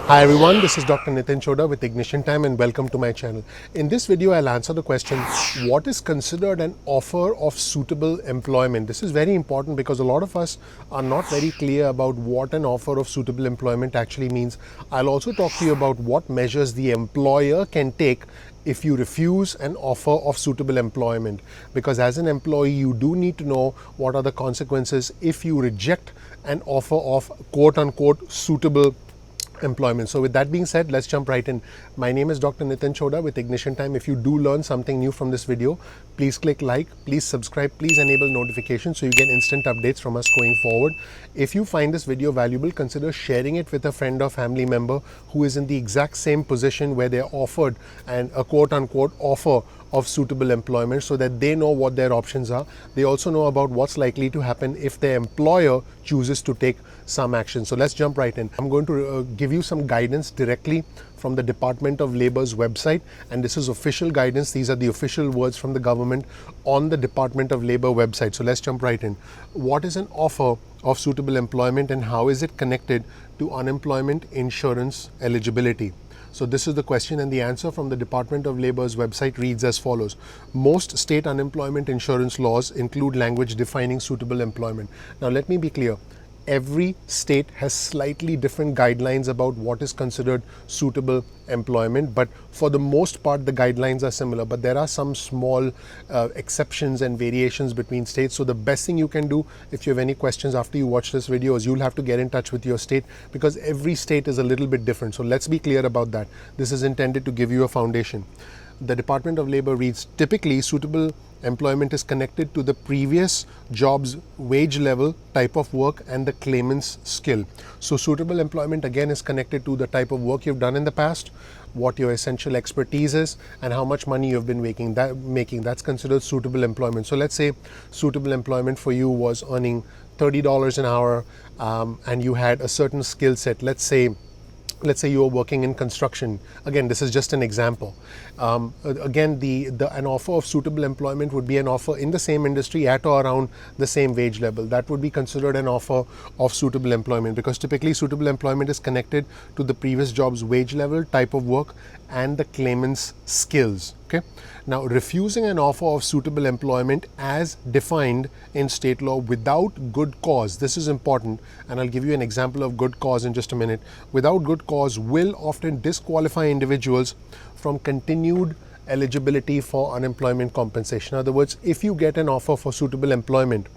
Hi everyone, this is Dr. Chhoda with Ignition Time and welcome to my channel. In this video, I'll answer the question, what is considered an offer of suitable employment? This is very important because a lot of us are not very clear about what an offer of suitable employment actually means. I'll also talk to you about what measures the employer can take if you refuse an offer of suitable employment, because as an employee you do need to know what are the consequences if you reject an offer of quote unquote suitable employment. So with that being said, let's jump right in. My name is Dr. Chhoda with Ignition Time. If you do learn something new from this video, please click like, please subscribe, please enable notifications so you get instant updates from us going forward. If you find this video valuable, consider sharing it with a friend or family member who is in the exact same position where they're offered a quote unquote offer of suitable employment, so that they know what their options are. They also know about what's likely to happen if their employer chooses to take some action. So let's jump right in. I'm going to give you some guidance directly from the Department of Labor's website, and this is official guidance. These are the official words from the government on the Department of Labor website. So let's jump right in. What is an offer of suitable employment and how is it connected to unemployment insurance eligibility? So this is the question, and the answer from the Department of Labor's website reads as follows. Most state unemployment insurance laws include language defining suitable employment. Now let me be clear. Every state has slightly different guidelines about what is considered suitable employment, but for the most part the guidelines are similar, but there are some small exceptions and variations between states. So the best thing you can do, if you have any questions after you watch this video, is you'll have to get in touch with your state, because every state is a little bit different. So let's be clear about that. This is intended to give you a foundation. The Department of Labor reads, typically suitable employment is connected to the previous job's wage level, type of work, and the claimant's skill. So suitable employment again is connected to the type of work you've done in the past, what your essential expertise is, and how much money you've been making. That's considered suitable employment. So let's say suitable employment for you was earning $30 an hour, and you had a certain skill set. Let's say you are working in construction. Again, this is just an example. Again, an offer of suitable employment would be an offer in the same industry at or around the same wage level. That would be considered an offer of suitable employment, because typically suitable employment is connected to the previous job's wage level, type of work, and the claimant's skills. Okay. Now, refusing an offer of suitable employment as defined in state law without good cause, this is important, and I'll give you an example of good cause in just a minute. Without good cause will often disqualify individuals from continued eligibility for unemployment compensation. In other words, if you get an offer for suitable employment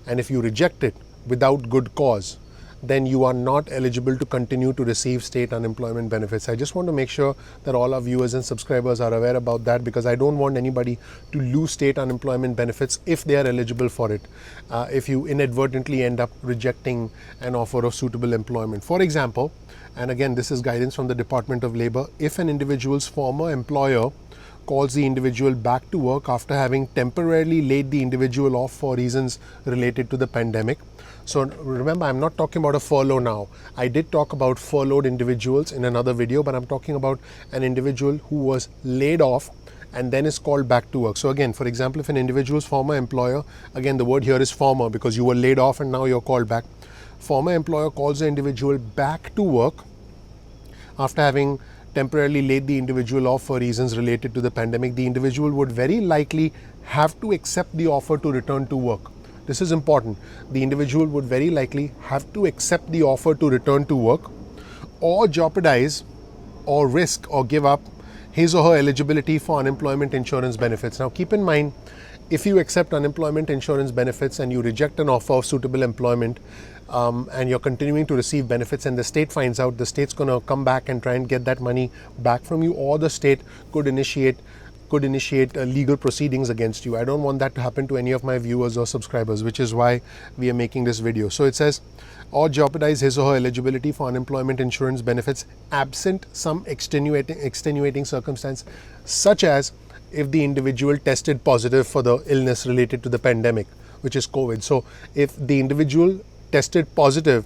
and if you reject it without good cause, then you are not eligible to continue to receive state unemployment benefits. I just want to make sure that all our viewers and subscribers are aware about that, because I don't want anybody to lose state unemployment benefits if they are eligible for it, if you inadvertently end up rejecting an offer of suitable employment. For example, and again this is guidance from the Department of Labor, if an individual's former employer calls the individual back to work after having temporarily laid the individual off for reasons related to the pandemic. So remember, I'm not talking about a furlough now. I did talk about furloughed individuals in another video, but I'm talking about an individual who was laid off and then is called back to work. So again, for example, if an individual's former employer, again the word here is former because you were laid off and now you're called back. Former employer calls the individual back to work after having temporarily laid the individual off for reasons related to the pandemic. The individual would very likely have to accept the offer to return to work. This is important. The individual would very likely have to accept the offer to return to work, or jeopardize or risk or give up his or her eligibility for unemployment insurance benefits. Now keep in mind, if you accept unemployment insurance benefits and you reject an offer of suitable employment, and you're continuing to receive benefits and the state finds out, the state's going to come back and try and get that money back from you, or the state could initiate legal proceedings against you. I don't want that to happen to any of my viewers or subscribers, which is why we are making this video. So it says, or jeopardize his or her eligibility for unemployment insurance benefits absent some extenuating circumstance, such as if the individual tested positive for the illness related to the pandemic, which is COVID. So if the individual tested positive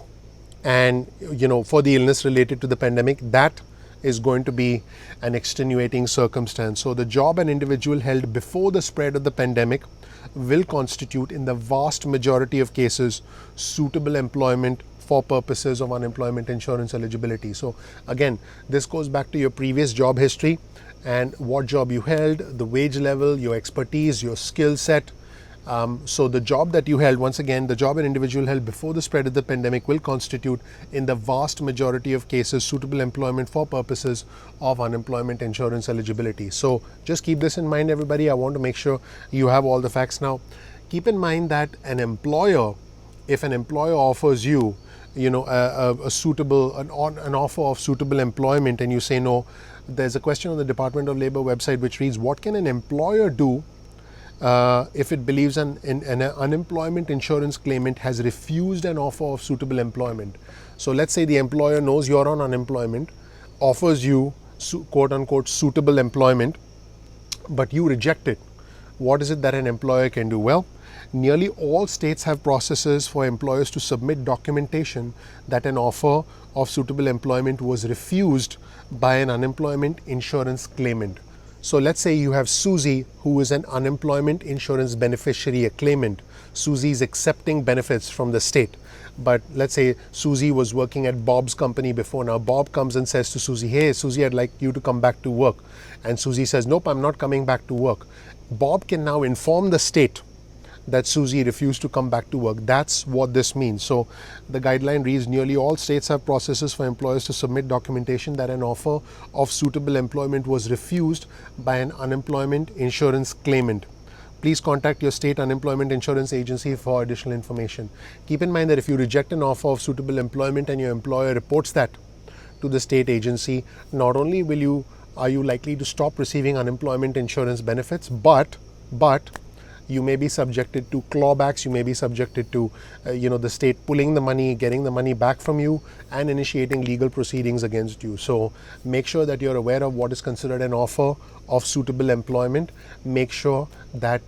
and for the illness related to the pandemic, that is going to be an extenuating circumstance. So the job an individual held before the spread of the pandemic will constitute, in the vast majority of cases, suitable employment for purposes of unemployment insurance eligibility. So again, this goes back to your previous job history and what job you held, the wage level, your expertise, your skill set. So the job that you held, once again, the job an individual held before the spread of the pandemic will constitute, in the vast majority of cases, suitable employment for purposes of unemployment insurance eligibility. So just keep this in mind, everybody. I want to make sure you have all the facts now. Keep in mind that an employer, if an employer offers you, an offer of suitable employment, and you say no, there's a question on the Department of Labor website which reads, what can an employer do if it believes an unemployment insurance claimant has refused an offer of suitable employment? So let's say the employer knows you're on unemployment, offers you quote unquote suitable employment, but you reject it. What is it that an employer can do? Well, nearly all states have processes for employers to submit documentation that an offer of suitable employment was refused by an unemployment insurance claimant. So let's say you have Susie, who is an unemployment insurance beneficiary, a claimant. Susie is accepting benefits from the state. But let's say Susie was working at Bob's company before. Now Bob comes and says to Susie, hey, Susie, I'd like you to come back to work. And Susie says, nope, I'm not coming back to work. Bob can now inform the state that Susie refused to come back to work. That's what this means. So the guideline reads, nearly all states have processes for employers to submit documentation that an offer of suitable employment was refused by an unemployment insurance claimant. Please contact your state unemployment insurance agency for additional information. Keep in mind that if you reject an offer of suitable employment and your employer reports that to the state agency, not only are you likely to stop receiving unemployment insurance benefits, but you may be subjected to clawbacks. You may be subjected to, the state pulling the money, getting the money back from you, and initiating legal proceedings against you. So make sure that you're aware of what is considered an offer of suitable employment. Make sure that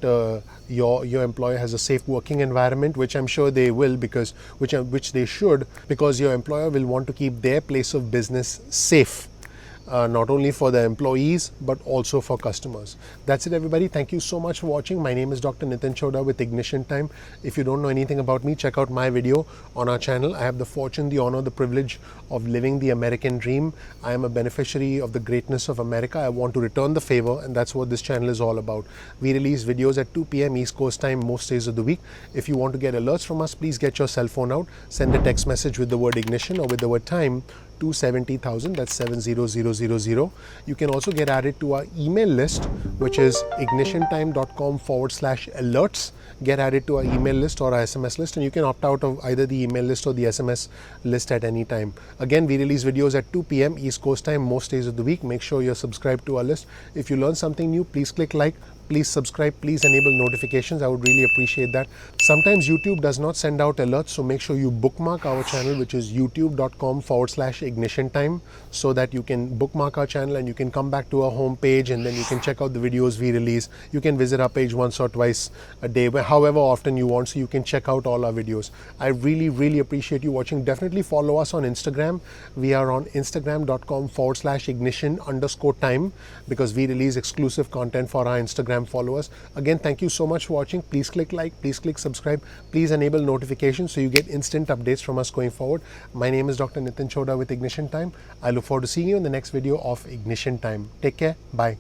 your employer has a safe working environment, which I'm sure they will, which they should, because your employer will want to keep their place of business safe. Not only for the employees, but also for customers. That's it, everybody. Thank you so much for watching. My name is Dr. Nitin Chhoda with Ignition Time. If you don't know anything about me, check out my video on our channel. I have the fortune, the honor, the privilege of living the American dream. I am a beneficiary of the greatness of America. I want to return the favor, and that's what this channel is all about. We release videos at 2 p.m. East Coast time most days of the week. If you want to get alerts from us, please get your cell phone out. Send a text message with the word ignition or with the word time to 70,000, that's 70000. You can also get added to our email list, which is ignitiontime.com/alerts. Get added to our email list or our SMS list, and you can opt out of either the email list or the SMS list at any time. Again, we release videos at 2 p.m. East Coast time most days of the week. Make sure you're subscribed to our list. If you learn something new, please click like. Please subscribe, please enable notifications. I would really appreciate that. Sometimes YouTube does not send out alerts, so make sure you bookmark our channel, which is youtube.com/ignition time, so that you can bookmark our channel and you can come back to our home page, and then you can check out the videos we release. You can visit our page once or twice a day, however often you want, so you can check out all our videos. I really appreciate you watching. Definitely follow us on Instagram. We are on instagram.com/ignition_time, because we release exclusive content for our Instagram followers. Again, thank you so much for watching. Please click like, please click subscribe, please enable notifications so you get instant updates from us going forward. My name is Dr. Nitin Chhoda with Ignition Time. I look forward to seeing you in the next video of Ignition Time. Take care. Bye.